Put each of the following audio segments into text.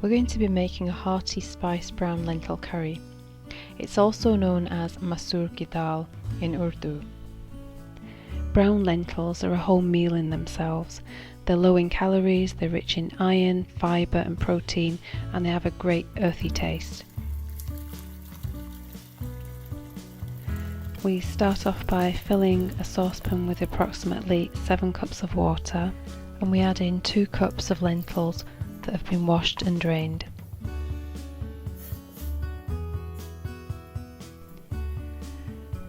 We're going to be making a hearty spiced brown lentil curry. It's also known as masoor ki dal in Urdu. Brown lentils are a whole meal in themselves. They're low in calories, they're rich in iron, fibre and protein, and they have a great earthy taste. We start off by filling a saucepan with approximately 7 cups of water, and we add in 2 cups of lentils that have been washed and drained.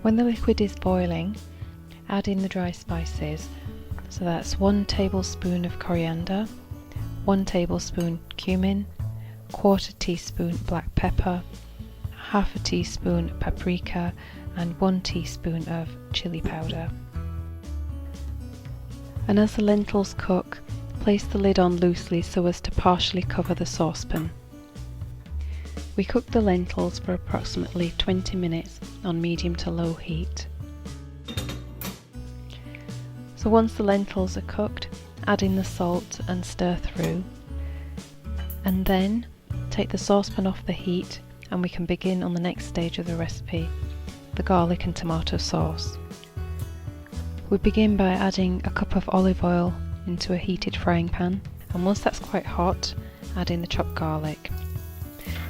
When the liquid is boiling, add in the dry spices. So that's 1 tablespoon of coriander, 1 tablespoon cumin, 1/4 teaspoon black pepper, 1/2 teaspoon paprika, and 1 teaspoon of chili powder. And as the lentils cook, place the lid on loosely so as to partially cover the saucepan. We cook the lentils for approximately 20 minutes on medium to low heat. So once the lentils are cooked, add in the salt and stir through. And then take the saucepan off the heat and we can begin on the next stage of the recipe, the garlic and tomato sauce. We begin by adding a cup of olive oil into a heated frying pan, and once that's quite hot, add in the chopped garlic.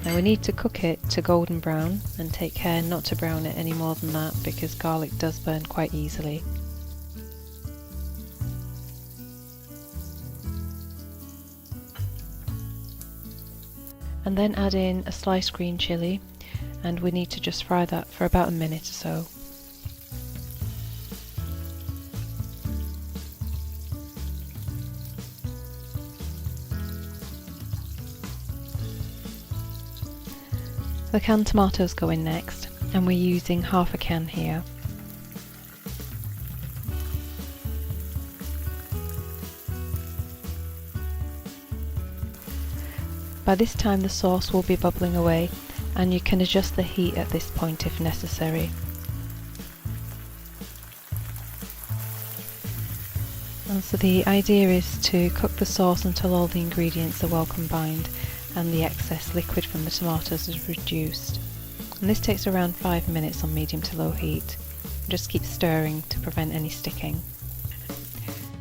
Now we need to cook it to golden brown, and take care not to brown it any more than that because garlic does burn quite easily. And then add in a sliced green chilli, and we need to just fry that for about a minute or so. The canned tomatoes go in next, and we're using 1/2 can here. By this time the sauce will be bubbling away, and you can adjust the heat at this point if necessary. And so the idea is to cook the sauce until all the ingredients are well combined and the excess liquid from the tomatoes is reduced. And this takes around 5 minutes on medium to low heat. Just keep stirring to prevent any sticking.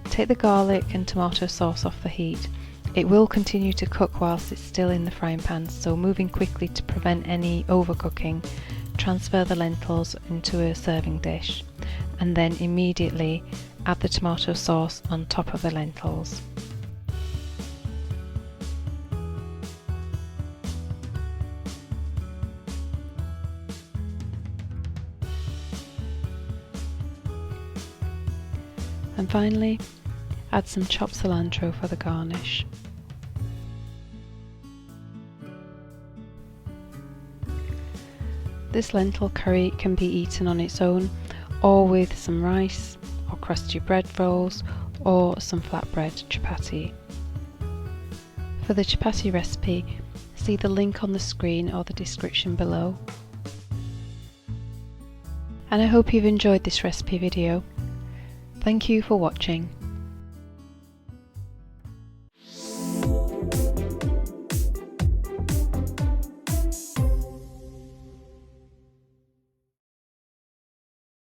Take the garlic and tomato sauce off the heat. It will continue to cook whilst it's still in the frying pan, so moving quickly to prevent any overcooking, transfer the lentils into a serving dish and then immediately add the tomato sauce on top of the lentils. And finally, add some chopped cilantro for the garnish. This lentil curry can be eaten on its own, or with some rice, or crusty bread rolls, or some flatbread chapati. For the chapati recipe, see the link on the screen or the description below. And I hope you've enjoyed this recipe video. Thank you for watching.